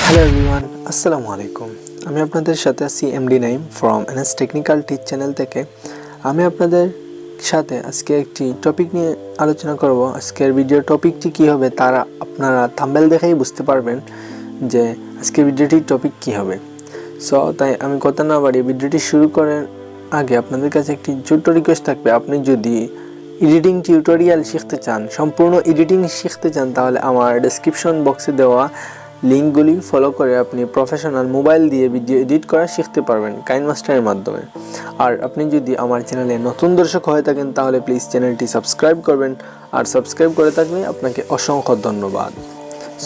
Hello everyone, আসসালামু আলাইকুম। আমি আপনাদের সাথে আছি MD Naim from NS technical teach channel থেকে। আমি আপনাদের সাথে আজকে একটি টপিক নিয়ে আলোচনা করব। আজকের ভিডিও টপিকটি কী হবে তারা আপনারা থাম্বনেল দেখেই বুঝতে পারবেন যে আজকের ভিডিওটির টপিক কী হবে। সো তাই আমি কথা না বাড়িয়ে ভিডিওটি শুরু করার আগে আপনাদের কাছে একটি ছোট্ট রিকোয়েস্ট থাকবে। আপনি যদি এডিটিং টিউটোরিয়াল শিখতে চান, সম্পূর্ণ এডিটিং শিখতে চান, তাহলে আমার ডেসক্রিপশন বক্সে দেওয়া লিঙ্কগুলি ফলো করে আপনি প্রফেশনাল মোবাইল দিয়ে ভিডিও এডিট করা শিখতে পারবেন কাইনমাস্টারের মাধ্যমে। আর আপনি যদি আমার চ্যানেলে নতুন দর্শক হয়ে থাকেন তাহলে প্লিজ চ্যানেলটি সাবস্ক্রাইব করবেন, আর সাবস্ক্রাইব করে থাকলে আপনাকে অসংখ্য ধন্যবাদ।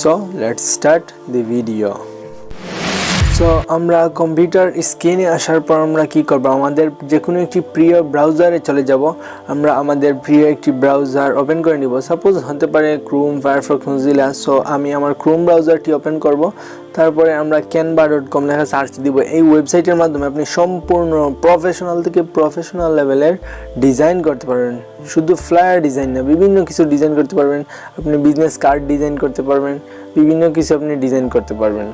So let's start the video. So আমরা কম্পিউটার স্ক্রিনে আসার পর আমরা কী করব, আমাদের যে কোনো একটি প্রিয় ব্রাউজারে চলে যাব। আমরা আমাদের প্রিয় একটি ব্রাউজার ওপেন করে নিব। সাপোজ হতে পারে ক্রোম, ফায়ারফক্স, মজিলা। সো আমি আমার ক্রোম ব্রাউজারটি ওপেন করব। তারপরে আমরা canva.com লেখা সার্চ দিব। এই ওয়েবসাইটের মাধ্যমে আপনি সম্পূর্ণ প্রফেশনাল থেকে প্রফেশনাল লেভেলের ডিজাইন করতে পারবেন। শুধু ফ্লায়ার ডিজাইন না, বিভিন্ন কিছু ডিজাইন করতে পারবেন। আপনি বিজনেস কার্ড ডিজাইন করতে পারবেন, বিভিন্ন কিছু আপনি ডিজাইন করতে পারবেন।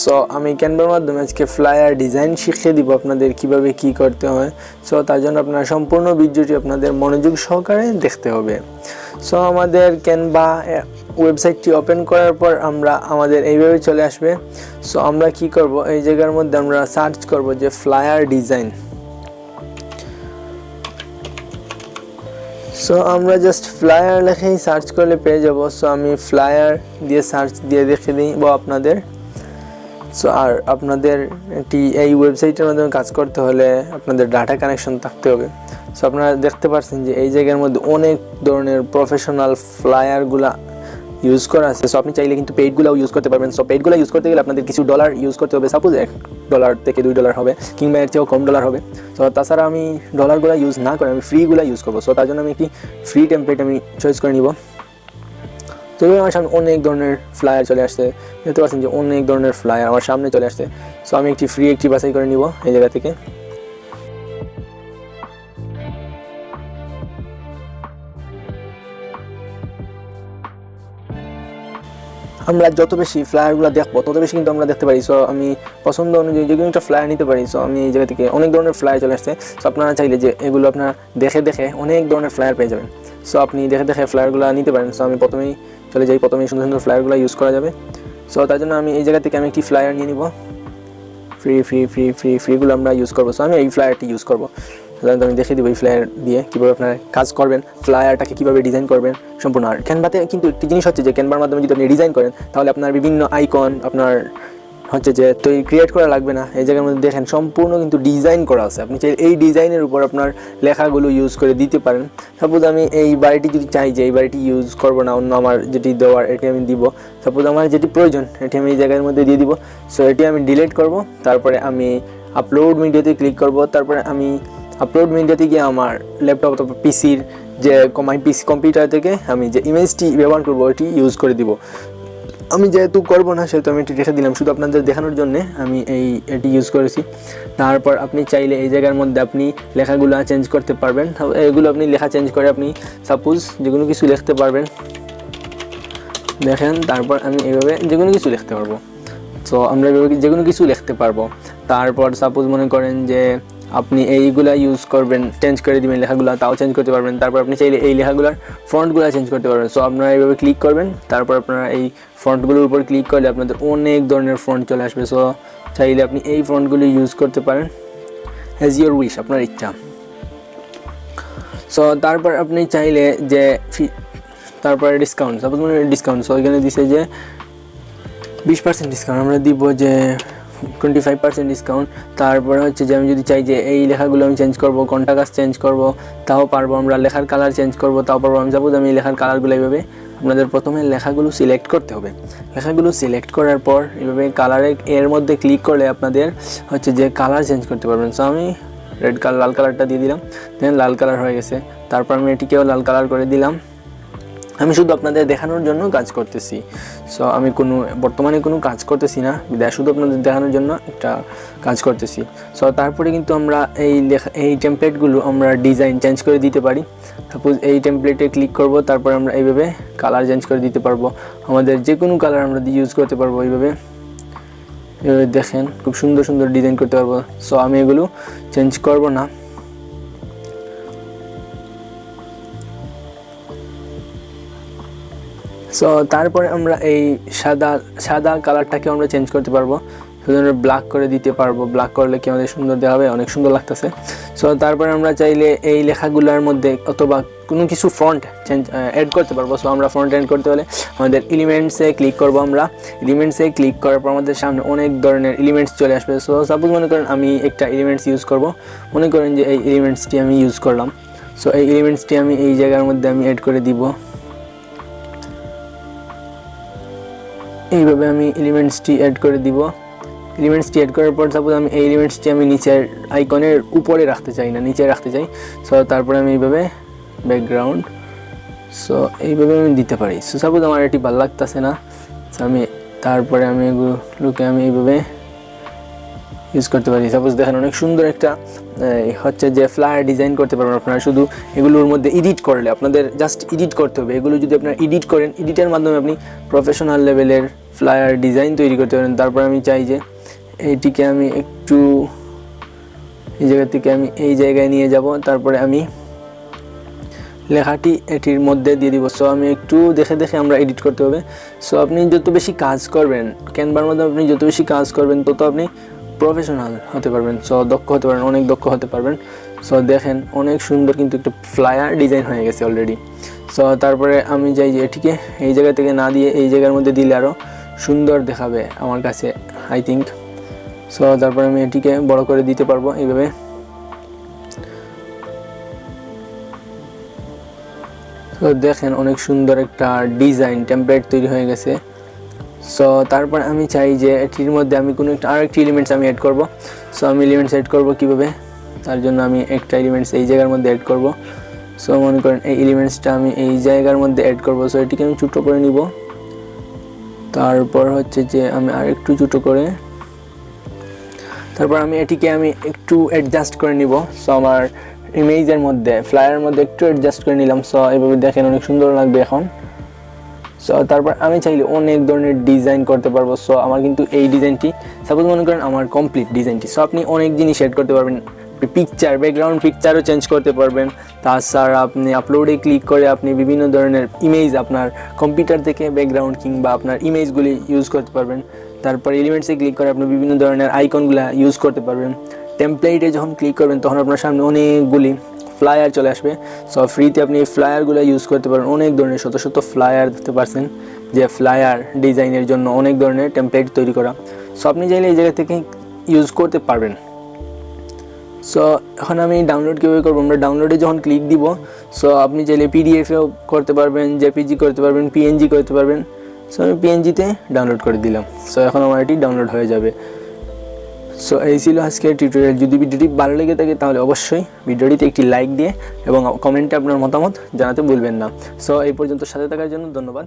সো আমি ক্যানভার মাধ্যমে আজকে ফ্লায়ার ডিজাইন শিখিয়ে দিব আপনাদের কিভাবে কি করতে হয়। সো তার জন্য আপনার সম্পূর্ণ ভিডিওটি আপনাদের মনোযোগ সহকারে দেখতে হবে। সো আমাদের ক্যানভা ওয়েবসাইটটি ওপেন করার পর আমরা আমাদের এইভাবে চলে আসবে। সো আমরা কি করব, এই জায়গার মধ্যে আমরা সার্চ করব যে ফ্লায়ার ডিজাইন। সো আমরা জাস্ট ফ্লায়ার লেখেই সার্চ করলে পেয়ে যাব। সো আমি ফ্লায়ার দিয়ে সার্চ দিয়ে দেখে দিব আপনাদের। সো আর আপনাদের এই ওয়েবসাইটের মাধ্যমে কাজ করতে হলে আপনাদের ডাটা কানেকশন থাকতে হবে। সো আপনারা দেখতে পাচ্ছেন যে এই জায়গার মধ্যে অনেক ধরনের প্রফেশনাল ফ্লায়ারগুলা ইউজ করা আছে। সো আপনি চাইলে কিন্তু পেইডগুলোও ইউজ করতে পারবেন। সো পেইডগুলো ইউজ করতে গেলে আপনাদের কিছু ডলার ইউজ করতে হবে। সাপোজ $1 থেকে $2 হবে, কিংবা এর চেয়েও কম ডলার হবে। সো তাছাড়া আমি ডলারগুলো ইউজ না করে আমি ফ্রিগুলো ইউজ করবো। সো তার জন্য আমি একটি ফ্রি টেমপ্লেট আমি চয়েস করে নিব। তো আমার সামনে অনেক ধরনের ফ্লায়ার চলে আসছে, দেখতে পাচ্ছেন যে অনেক ধরনের ফ্লায়ার আমার সামনে চলে আসছে। সো আমি একটি ফ্রি একটি বাছাই করে নিব এই জায়গা থেকে। আমরা যত বেশি ফ্লায়ারগুলো দেখবো তত বেশি কিন্তু আমরা দেখতে পারি। সো আমি পছন্দ অনুযায়ী যে কোনো একটা ফ্লায়ার নিতে পারি। সো আমি এই জায়গা থেকে অনেক ধরনের ফ্লায়ার চলে আসছে। সো আপনারা চাইলে যে এগুলো আপনারা দেখে দেখে অনেক ধরনের ফ্লায়ার পেয়ে যাবেন। সো আপনি দেখে দেখে ফ্লায়ারগুলো নিতে পারেন। সো আমি প্রথমেই চলে যাই, প্রথমেই সুন্দর সুন্দর ফ্লায়ারগুলো ইউজ করা যাবে। সো তার জন্য আমি এই জায়গা থেকে আমি একটি ফ্লায়ার নিয়ে নিব। ফ্রিগুলো আমরা ইউজ করবো। সো আমি এই ফ্লায়ারটি ইউজ করবো। সাধারণত আমি দেখিয়ে দেবো এই ফ্লায়ার দিয়ে কীভাবে আপনারা কাজ করবেন, ফ্লায়ারটাকে কীভাবে ডিজাইন করবেন সম্পূর্ণ। আর ক্যানভাতে কিন্তু একটি জিনিস হচ্ছে যে ক্যানভার মাধ্যমে যদি আপনি ডিজাইন করেন তাহলে আপনার বিভিন্ন আইকন আপনার হচ্ছে যে তৈরি ক্রিয়েট করা লাগবে না। এই জায়গার মধ্যে দেখেন সম্পূর্ণ কিন্তু ডিজাইন করা আছে। আপনি চাই এই ডিজাইনের উপর আপনার লেখাগুলো ইউজ করে দিতে পারেন। সাপোজ আমি এই বাড়িটি যদি চাই যে এই বাড়িটি ইউজ করবো না, অন্য আমার যেটি দেওয়ার এটি আমি দিব। সাপোজ আমার যেটি প্রয়োজন এটি আমি এই জায়গার মধ্যে দিয়ে দিব। সো এটি আমি ডিলিট করব। তারপরে আমি আপলোড মিডিয়াতে ক্লিক করব। তারপরে আমি আপলোড মিডিয়াতে গিয়ে আমার ল্যাপটপ অথবা পিসির যে কম্পিউটার থেকে আমি যে ইমেজটি ব্যবহার করবো এটি ইউজ করে দিব। আমি যেহেতু করবো না সেহেতু আমি এটি রেখে দিলাম, শুধু আপনাদের দেখানোর জন্যে আমি এটি ইউজ করেছি। তারপর আপনি চাইলে এই জায়গার মধ্যে আপনি লেখাগুলো চেঞ্জ করতে পারবেন। এগুলো আপনি লেখা চেঞ্জ করে আপনি সাপোজ যে কোনো কিছু লিখতে পারবেন, দেখেন। তারপর আমি এইভাবে যে কোনো কিছু লিখতে পারবো। তো আমরা এভাবে যে কোনো কিছু লিখতে পারবো। তারপর সাপোজ মনে করেন যে আপনি এইগুলা ইউজ করবেন, চেঞ্জ করে দিবেন লেখাগুলো, তাও চেঞ্জ করতে পারবেন। তারপর আপনি চাইলে এই লেখাগুলোর ফন্টগুলো চেঞ্জ করতে পারবেন। সো আপনারা এইভাবে ক্লিক করবেন। তারপর আপনারা এই ফন্টগুলোর উপর ক্লিক করলে আপনাদের অনেক ধরনের ফন্ট চলে আসবে। সো চাইলে আপনি এই ফন্টগুলি ইউজ করতে পারেন অ্যাজ ইয়োর উইশ, আপনার ইচ্ছা। সো তারপর আপনি চাইলে যে তারপরে ডিসকাউন্ট, সাপোজ মানে ডিসকাউন্ট। সো এখানে দিছে যে 20% ডিসকাউন্ট, আমরা দিব যে 25% ডিসকাউন্ট। তারপরে হচ্ছে যে আমি যদি চাই যে এই লেখাগুলো আমি চেঞ্জ করবো, কোনটা কাজ চেঞ্জ করবো তাও পারবো। আমরা লেখার কালার চেঞ্জ করবো তাও পারবো। আমি যাবো আমি লেখার কালারগুলো এইভাবে আপনাদের প্রথমে লেখাগুলো সিলেক্ট করতে হবে। লেখাগুলো সিলেক্ট করার পর এইভাবে কালারে এর মধ্যে ক্লিক করলে আপনাদের হচ্ছে যে কালার চেঞ্জ করতে পারবেন। সো আমি রেড কালার লাল কালারটা দিয়ে দিলাম, দেন লাল কালার হয়ে গেছে। তারপর আমি এটিকেও লাল কালার করে দিলাম। আমি শুধু আপনাদের দেখানোর জন্য কাজ করতেছি। সো আমি বর্তমানে কোনো কাজ করতেছি না, শুধু আপনাদের দেখানোর জন্য একটা কাজ করতেছি। সো তারপরে কিন্তু আমরা এই টেমপ্লেটগুলো আমরা ডিজাইন চেঞ্জ করে দিতে পারি। সাপোজ এই টেমপ্লেটে ক্লিক করব, তারপর আমরা এইভাবে কালার চেঞ্জ করে দিতে পারবো। আমাদের যে কোনো কালার আমরা ইউজ করতে পারবো এইভাবে। এভাবে দেখেন খুব সুন্দর সুন্দর ডিজাইন করতে পারবো। সো আমি এগুলো চেঞ্জ করব না। সো তারপরে আমরা এই সাদা কালারটাকে আমরা চেঞ্জ করতে পারবো, সুন্দর ব্ল্যাক করে দিতে পারবো। ব্ল্যাক করলে কি আমাদের সুন্দর দেখাবে, অনেক সুন্দর লাগতেছে। সো তারপরে আমরা চাইলে এই লেখাগুলোর মধ্যে অথবা কোনো কিছু ফন্ট অ্যাড করতে পারবো। সো আমরা ফন্ট অ্যাড করতে হলে আমাদের এলিমেন্টসে ক্লিক করব। আমরা এলিমেন্টসে ক্লিক করার পর আমাদের সামনে অনেক ধরনের এলিমেন্টস চলে আসবে। সো সাপোজ মনে করেন আমি একটা এলিমেন্টস ইউজ করব, মনে করেন যে এই এলিমেন্টসটি আমি ইউজ করলাম। সো এই এলিমেন্টসটি আমি এই জায়গার মধ্যে আমি অ্যাড করে দিব। এইভাবে আমি এলিমেন্টসটি অ্যাড করে দিব। এলিমেন্টসটি অ্যাড করার পর সাপোজ আমি এই এলিমেন্টসটি আমি নিচের আইকনের উপরে রাখতে চাই না, নিচে রাখতে চাই। সো তারপরে আমি এইভাবে ব্যাকগ্রাউন্ড, সো এইভাবে আমি দিতে পারি। সো সাপোজ আমার এটি ভালো লাগতেছে না, সো আমি তারপরে আমি এগুলোকে আমি এইভাবে ইউজ করতে পারি। সাপোজ দেখেন অনেক সুন্দর একটা হচ্ছে যে ফ্লায়ার ডিজাইন করতে পারবেন আপনারা। শুধু এগুলোর মধ্যে এডিট করলে, আপনাদের জাস্ট এডিট করতে হবে। এগুলো যদি আপনারা এডিট করেন, এডিটের মাধ্যমে আপনি প্রফেশনাল লেভেলের ফ্লায়ার ডিজাইন তৈরি করতে পারেন। তারপর আমি চাই যে এইটিকে আমি একটু এই জায়গা থেকে আমি এই জায়গায় নিয়ে যাব, তারপরে আমি লেখাটি এটির মধ্যে দিয়ে দিব। সো আমি একটু দেখে দেখে আমরা এডিট করতে হবে। সো আপনি যত বেশি কাজ করবেন ক্যানভার মধ্যে, আপনি যত বেশি কাজ করবেন তত আপনি প্রফেশনাল হতে পারবেন। সো দক্ষ হতে পারবেন, অনেক দক্ষ হতে পারবেন। সো দেখেন অনেক সুন্দর কিন্তু একটা ফ্লায়ার ডিজাইন হয়ে গেছে অলরেডি। সো তারপরে আমি চাই যে এটিকে এই জায়গা থেকে না দিয়ে এই জায়গার মধ্যে দিলে আরও সুন্দর দেখাবে আমার কাছে, আই থিঙ্ক। সো তারপরে আমি এটিকে বড় করে দিতে পারবো এইভাবে। তো দেখেন অনেক সুন্দর একটা ডিজাইন টেমপ্লেট তৈরি হয়ে গেছে। সো তারপর আমি চাই যে এটির মধ্যে আমি কোনো একটা আরেকটি এলিমেন্টস আমি অ্যাড করব। সো আমি এলিমেন্টস অ্যাড করব কীভাবে, তার জন্য আমি একটা এলিমেন্টস এই জায়গার মধ্যে অ্যাড করব। সো মনে করেন এই এলিমেন্টসটা আমি এই জায়গার মধ্যে অ্যাড করব। সো এটিকে আমি ছোটো করে নিব। তারপর হচ্ছে যে আমি আরেকটু ছোটো করে, তারপর আমি এটিকে আমি একটু অ্যাডজাস্ট করে নিব। সো আমার ইমেজের মধ্যে ফ্লায়ারের মধ্যে একটু অ্যাডজাস্ট করে নিলাম। সো এইভাবে দেখেন অনেক সুন্দর লাগবে এখন। সো তারপর আমি চাইলে অনেক ধরনের ডিজাইন করতে পারবো। সো আমার কিন্তু এই ডিজাইনটি সাপোজ মনে করেন আমার কমপ্লিট ডিজাইনটি। সো আপনি অনেক জিনিস এড করতে পারবেন, পিকচার ব্যাকগ্রাউন্ড পিকচারও চেঞ্জ করতে পারবেন। তাছাড়া আপনি আপলোডে ক্লিক করে আপনি বিভিন্ন ধরনের ইমেজ আপনার কম্পিউটার থেকে ব্যাকগ্রাউন্ড কিংবা আপনার ইমেজগুলি ইউজ করতে পারবেন। তারপর এলিমেন্টসে ক্লিক করে আপনি বিভিন্ন ধরনের আইকনগুলো ইউজ করতে পারবেন। টেমপ্লেটে যখন ক্লিক করবেন তখন আপনার সামনে অনেকগুলি ফ্লায়ার চলে আসবে। সো ফ্রিতে আপনি এই ফ্লায়ারগুলো ইউজ করতে পারেন। অনেক ধরনের শত শত ফ্লায়ার দেখতে পাচ্ছেন যে ফ্লায়ার ডিজাইনের জন্য অনেক ধরনের টেমপ্লেট তৈরি করা। সো আপনি চাইলে এই জায়গা থেকে ইউজ করতে পারবেন। সো এখন আমি ডাউনলোড কীভাবে করবো, আমরা ডাউনলোডে যখন ক্লিক দিব, সো আপনি চাইলে পিডিএফেও করতে পারবেন, জেপিজি করতে পারবেন, পিএনজি করতে পারবেন। সো আমি পিএনজিতে ডাউনলোড করে দিলাম। সো এখন আমার এটি ডাউনলোড হয়ে যাবে। সো এই ছিল আজকের টিউটোরিয়াল। যদি ভিডিওটি ভালো লেগে থাকে তাহলে অবশ্যই ভিডিওটিতে একটি লাইক দিয়ে এবং কমেন্টে আপনার মতামত জানাতে ভুলবেন না। সো এই পর্যন্ত সাথে থাকার জন্য ধন্যবাদ।